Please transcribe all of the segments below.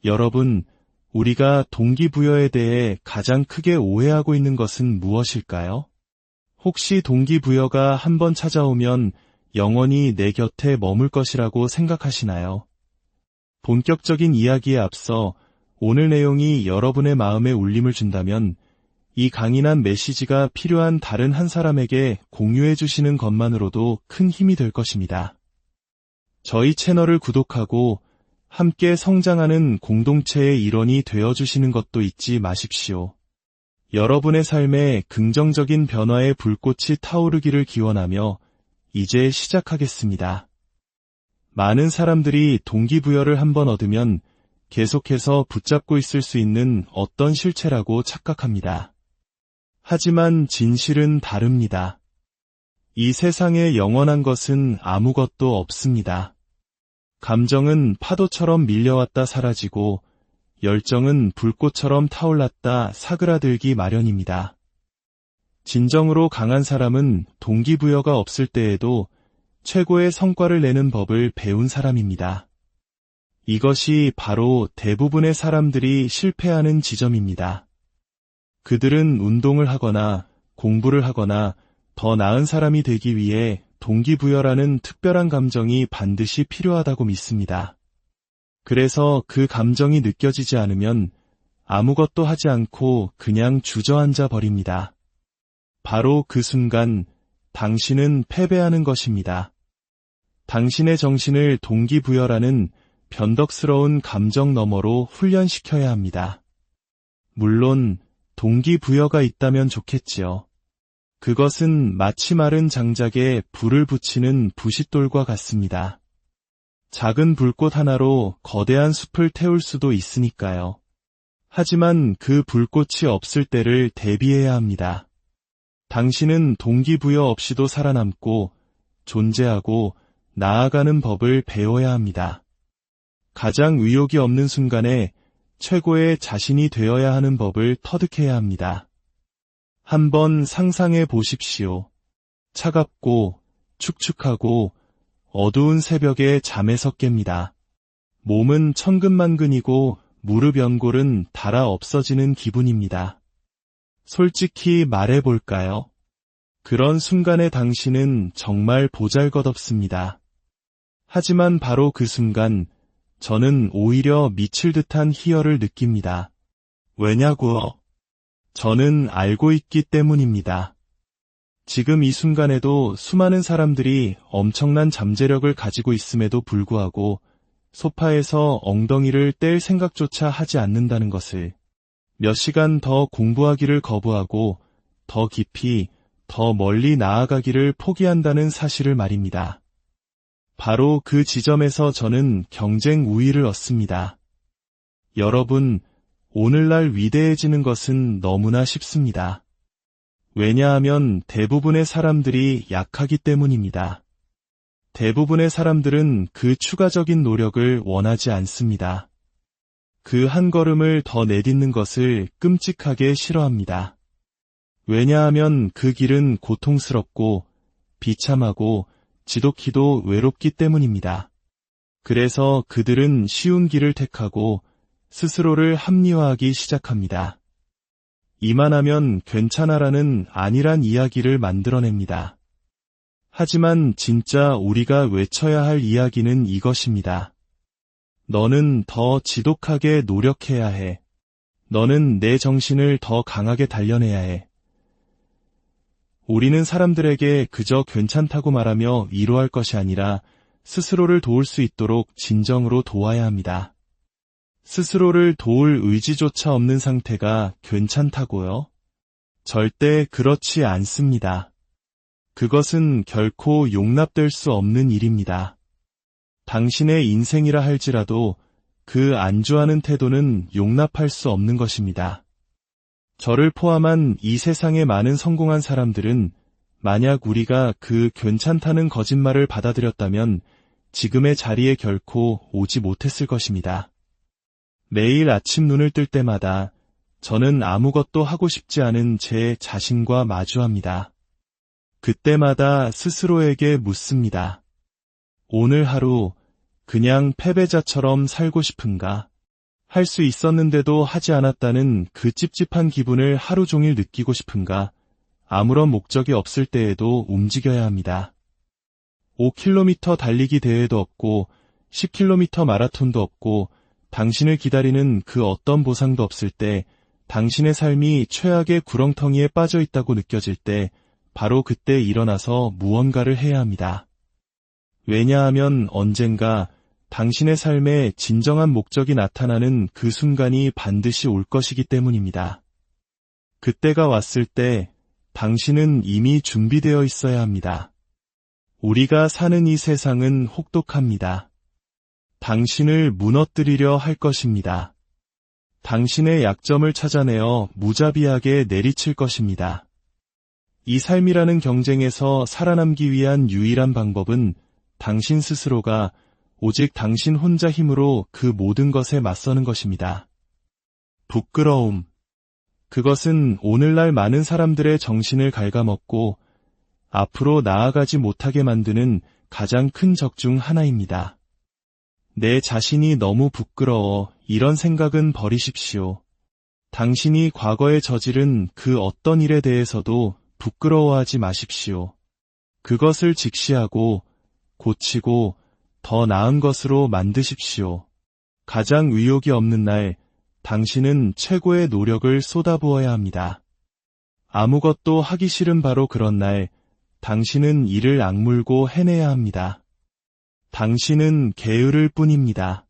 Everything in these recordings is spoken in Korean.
여러분, 우리가 동기부여에 대해 가장 크게 오해하고 있는 것은 무엇일까요? 혹시 동기부여가 한번 찾아오면 영원히 내 곁에 머물 것이라고 생각하시나요? 본격적인 이야기에 앞서 오늘 내용이 여러분의 마음에 울림을 준다면 이 강인한 메시지가 필요한 다른 한 사람에게 공유해 주시는 것만으로도 큰 힘이 될 것입니다. 저희 채널을 구독하고 함께 성장하는 공동체의 일원이 되어주시는 것도 잊지 마십시오. 여러분의 삶에 긍정적인 변화의 불꽃이 타오르기를 기원하며 이제 시작하겠습니다. 많은 사람들이 동기부여를 한번 얻으면 계속해서 붙잡고 있을 수 있는 어떤 실체라고 착각합니다. 하지만 진실은 다릅니다. 이 세상에 영원한 것은 아무것도 없습니다. 감정은 파도처럼 밀려왔다 사라지고 열정은 불꽃처럼 타올랐다 사그라들기 마련입니다. 진정으로 강한 사람은 동기부여가 없을 때에도 최고의 성과를 내는 법을 배운 사람입니다. 이것이 바로 대부분의 사람들이 실패하는 지점입니다. 그들은 운동을 하거나 공부를 하거나 더 나은 사람이 되기 위해 동기부여라는 특별한 감정이 반드시 필요하다고 믿습니다. 그래서 그 감정이 느껴지지 않으면 아무것도 하지 않고 그냥 주저앉아 버립니다. 바로 그 순간 당신은 패배하는 것입니다. 당신의 정신을 동기부여라는 변덕스러운 감정 너머로 훈련시켜야 합니다. 물론 동기부여가 있다면 좋겠지요. 그것은 마치 마른 장작에 불을 붙이는 부싯돌과 같습니다. 작은 불꽃 하나로 거대한 숲을 태울 수도 있으니까요. 하지만 그 불꽃이 없을 때를 대비해야 합니다. 당신은 동기부여 없이도 살아남고 존재하고 나아가는 법을 배워야 합니다. 가장 의욕이 없는 순간에 최고의 자신이 되어야 하는 법을 터득해야 합니다. 한번 상상해 보십시오. 차갑고 축축하고 어두운 새벽에 잠에서 깹니다. 몸은 천근만근이고 무릎 연골은 닳아 없어지는 기분입니다. 솔직히 말해볼까요? 그런 순간에 당신은 정말 보잘것없습니다. 하지만 바로 그 순간 저는 오히려 미칠 듯한 희열을 느낍니다. 왜냐고요? 저는 알고 있기 때문입니다. 지금 이 순간에도 수많은 사람들이 엄청난 잠재력을 가지고 있음에도 불구하고 소파에서 엉덩이를 뗄 생각조차 하지 않는다는 것을, 몇 시간 더 공부하기를 거부하고 더 깊이, 더 멀리 나아가기를 포기한다는 사실을 말입니다. 바로 그 지점에서 저는 경쟁 우위를 얻습니다. 여러분, 오늘날 위대해지는 것은 너무나 쉽습니다. 왜냐하면 대부분의 사람들이 약하기 때문입니다. 대부분의 사람들은 그 추가적인 노력을 원하지 않습니다. 그 한 걸음을 더 내딛는 것을 끔찍하게 싫어합니다. 왜냐하면 그 길은 고통스럽고 비참하고 지독히도 외롭기 때문입니다. 그래서 그들은 쉬운 길을 택하고 스스로를 합리화하기 시작합니다. 이만하면 괜찮아라는 안일한 이야기를 만들어냅니다. 하지만 진짜 우리가 외쳐야 할 이야기는 이것입니다. 너는 더 지독하게 노력해야 해. 너는 내 정신을 더 강하게 단련해야 해. 우리는 사람들에게 그저 괜찮다고 말하며 위로할 것이 아니라 스스로를 도울 수 있도록 진정으로 도와야 합니다. 스스로를 도울 의지조차 없는 상태가 괜찮다고요? 절대 그렇지 않습니다. 그것은 결코 용납될 수 없는 일입니다. 당신의 인생이라 할지라도 그 안주하는 태도는 용납할 수 없는 것입니다. 저를 포함한 이 세상의 많은 성공한 사람들은 만약 우리가 그 괜찮다는 거짓말을 받아들였다면 지금의 자리에 결코 오지 못했을 것입니다. 매일 아침 눈을 뜰 때마다 저는 아무것도 하고 싶지 않은 제 자신과 마주합니다. 그때마다 스스로에게 묻습니다. 오늘 하루 그냥 패배자처럼 살고 싶은가? 할 수 있었는데도 하지 않았다는 그 찝찝한 기분을 하루 종일 느끼고 싶은가? 아무런 목적이 없을 때에도 움직여야 합니다. 5km 달리기 대회도 없고 10km 마라톤도 없고 당신을 기다리는 그 어떤 보상도 없을 때 당신의 삶이 최악의 구렁텅이에 빠져 있다고 느껴질 때 바로 그때 일어나서 무언가를 해야 합니다. 왜냐하면 언젠가 당신의 삶에 진정한 목적이 나타나는 그 순간이 반드시 올 것이기 때문입니다. 그때가 왔을 때 당신은 이미 준비되어 있어야 합니다. 우리가 사는 이 세상은 혹독합니다. 당신을 무너뜨리려 할 것입니다. 당신의 약점을 찾아내어 무자비하게 내리칠 것입니다. 이 삶이라는 경쟁에서 살아남기 위한 유일한 방법은 당신 스스로가 오직 당신 혼자 힘으로 그 모든 것에 맞서는 것입니다. 부끄러움. 그것은 오늘날 많은 사람들의 정신을 갉아먹고 앞으로 나아가지 못하게 만드는 가장 큰 적 중 하나입니다. 내 자신이 너무 부끄러워 이런 생각은 버리십시오. 당신이 과거에 저지른 그 어떤 일에 대해서도 부끄러워하지 마십시오. 그것을 직시하고 고치고 더 나은 것으로 만드십시오. 가장 의욕이 없는 날, 당신은 최고의 노력을 쏟아부어야 합니다. 아무것도 하기 싫은 바로 그런 날, 당신은 이를 악물고 해내야 합니다. 당신은 게으를 뿐입니다.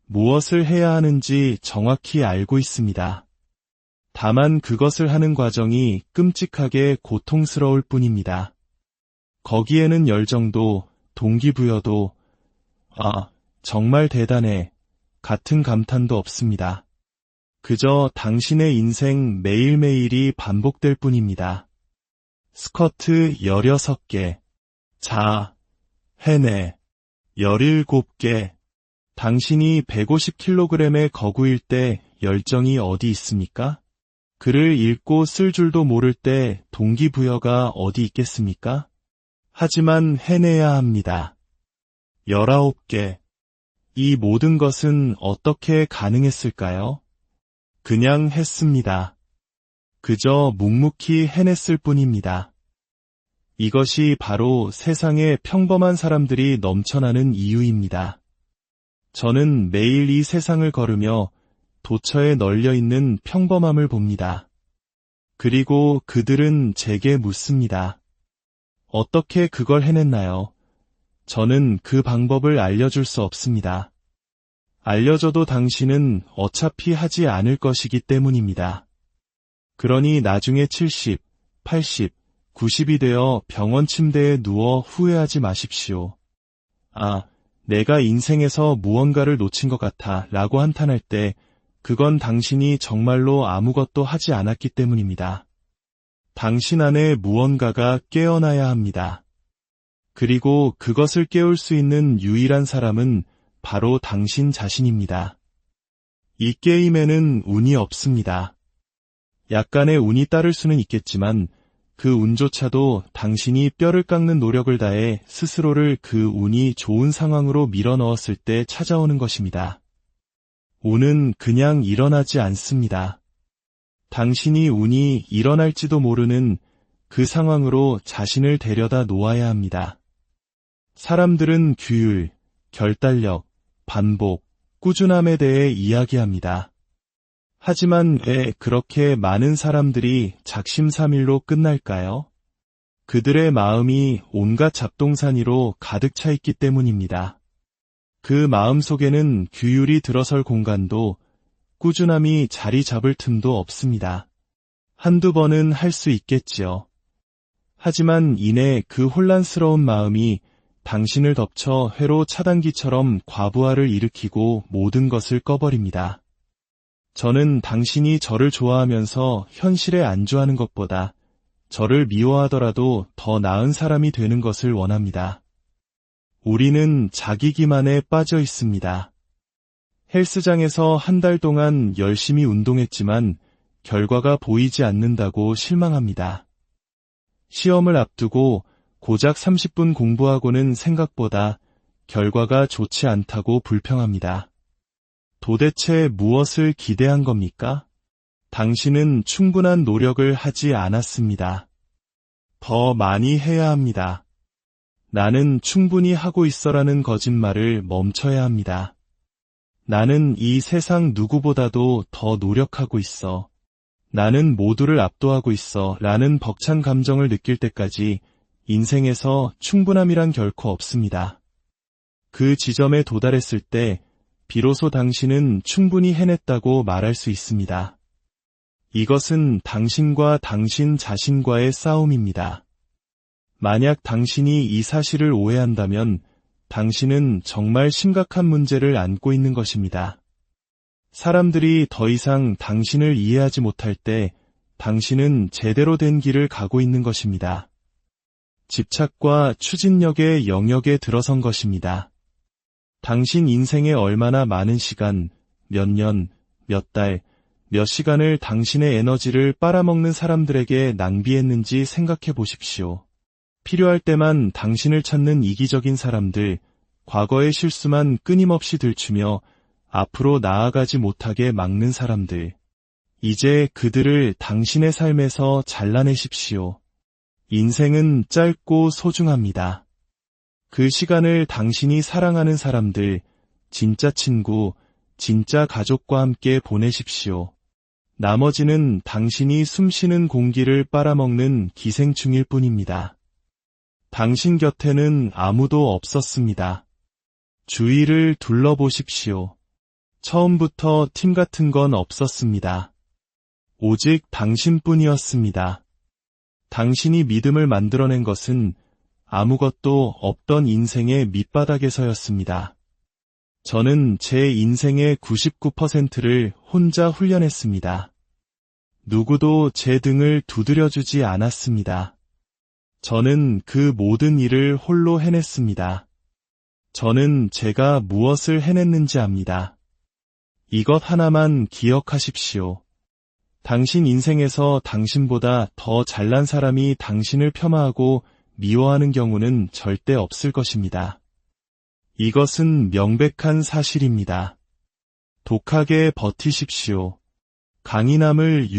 무엇을 해야 하는지 정확히 알고 있습니다. 다만 그것을 하는 과정이 끔찍하게 고통스러울 뿐입니다. 거기에는 열정도, 동기부여도, 정말 대단해, 같은 감탄도 없습니다. 그저 당신의 인생 매일매일이 반복될 뿐입니다. 스쿼트 16개, 자, 해내, 17개. 당신이 150kg의 거구일 때 열정이 어디 있습니까? 글을 읽고 쓸 줄도 모를 때 동기부여가 어디 있겠습니까? 하지만 해내야 합니다. 19개. 이 모든 것은 어떻게 가능했을까요? 그냥 했습니다. 그저 묵묵히 해냈을 뿐입니다. 이것이 바로 세상에 평범한 사람들이 넘쳐나는 이유입니다. 저는 매일 이 세상을 걸으며 도처에 널려있는 평범함을 봅니다. 그리고 그들은 제게 묻습니다. 어떻게 그걸 해냈나요? 저는 그 방법을 알려줄 수 없습니다. 알려줘도 당신은 어차피 하지 않을 것이기 때문입니다. 그러니 나중에 70, 80, 90이 되어 병원 침대에 누워 후회하지 마십시오. 내가 인생에서 무언가를 놓친 것 같아 라고 한탄할 때 그건 당신이 정말로 아무것도 하지 않았기 때문입니다. 당신 안에 무언가가 깨어나야 합니다. 그리고 그것을 깨울 수 있는 유일한 사람은 바로 당신 자신입니다. 이 게임에는 운이 없습니다. 약간의 운이 따를 수는 있겠지만 그 운조차도 당신이 뼈를 깎는 노력을 다해 스스로를 그 운이 좋은 상황으로 밀어넣었을 때 찾아오는 것입니다. 운은 그냥 일어나지 않습니다. 당신이 운이 일어날지도 모르는 그 상황으로 자신을 데려다 놓아야 합니다. 사람들은 규율, 결단력, 반복, 꾸준함에 대해 이야기합니다. 하지만 왜 그렇게 많은 사람들이 작심삼일로 끝날까요? 그들의 마음이 온갖 잡동사니로 가득 차 있기 때문입니다. 그 마음 속에는 규율이 들어설 공간도 꾸준함이 자리 잡을 틈도 없습니다. 한두 번은 할 수 있겠지요. 하지만 이내 그 혼란스러운 마음이 당신을 덮쳐 회로 차단기처럼 과부하를 일으키고 모든 것을 꺼버립니다. 저는 당신이 저를 좋아하면서 현실에 안주하는 것보다 저를 미워하더라도 더 나은 사람이 되는 것을 원합니다. 우리는 자기 기만에 빠져 있습니다. 헬스장에서 한 달 동안 열심히 운동했지만 결과가 보이지 않는다고 실망합니다. 시험을 앞두고 고작 30분 공부하고는 생각보다 결과가 좋지 않다고 불평합니다. 도대체 무엇을 기대한 겁니까? 당신은 충분한 노력을 하지 않았습니다. 더 많이 해야 합니다. 나는 충분히 하고 있어라는 거짓말을 멈춰야 합니다. 나는 이 세상 누구보다도 더 노력하고 있어. 나는 모두를 압도하고 있어 라는 벅찬 감정을 느낄 때까지 인생에서 충분함이란 결코 없습니다. 그 지점에 도달했을 때 비로소 당신은 충분히 해냈다고 말할 수 있습니다. 이것은 당신과 당신 자신과의 싸움입니다. 만약 당신이 이 사실을 오해한다면 당신은 정말 심각한 문제를 안고 있는 것입니다. 사람들이 더 이상 당신을 이해하지 못할 때 당신은 제대로 된 길을 가고 있는 것입니다. 집착과 추진력의 영역에 들어선 것입니다. 당신 인생에 얼마나 많은 시간, 몇 년, 몇 달, 몇 시간을 당신의 에너지를 빨아먹는 사람들에게 낭비했는지 생각해 보십시오. 필요할 때만 당신을 찾는 이기적인 사람들, 과거의 실수만 끊임없이 들추며 앞으로 나아가지 못하게 막는 사람들. 이제 그들을 당신의 삶에서 잘라내십시오. 인생은 짧고 소중합니다. 그 시간을 당신이 사랑하는 사람들, 진짜 친구, 진짜 가족과 함께 보내십시오. 나머지는 당신이 숨쉬는 공기를 빨아먹는 기생충일 뿐입니다. 당신 곁에는 아무도 없었습니다. 주위를 둘러보십시오. 처음부터 팀 같은 건 없었습니다. 오직 당신뿐이었습니다. 당신이 믿음을 만들어낸 것은 아무것도 없던 인생의 밑바닥에서였습니다. 저는 제 인생의 99%를 혼자 훈련했습니다. 누구도 제 등을 두드려주지 않았습니다. 저는 그 모든 일을 홀로 해냈습니다. 저는 제가 무엇을 해냈는지 압니다. 이것 하나만 기억하십시오. 당신 인생에서 당신보다 더 잘난 사람이 당신을 폄하하고 미워하는 경우는 절대 없을 것입니다. 이것은 명백한 사실입니다. 독하게 버티십시오. 강인함을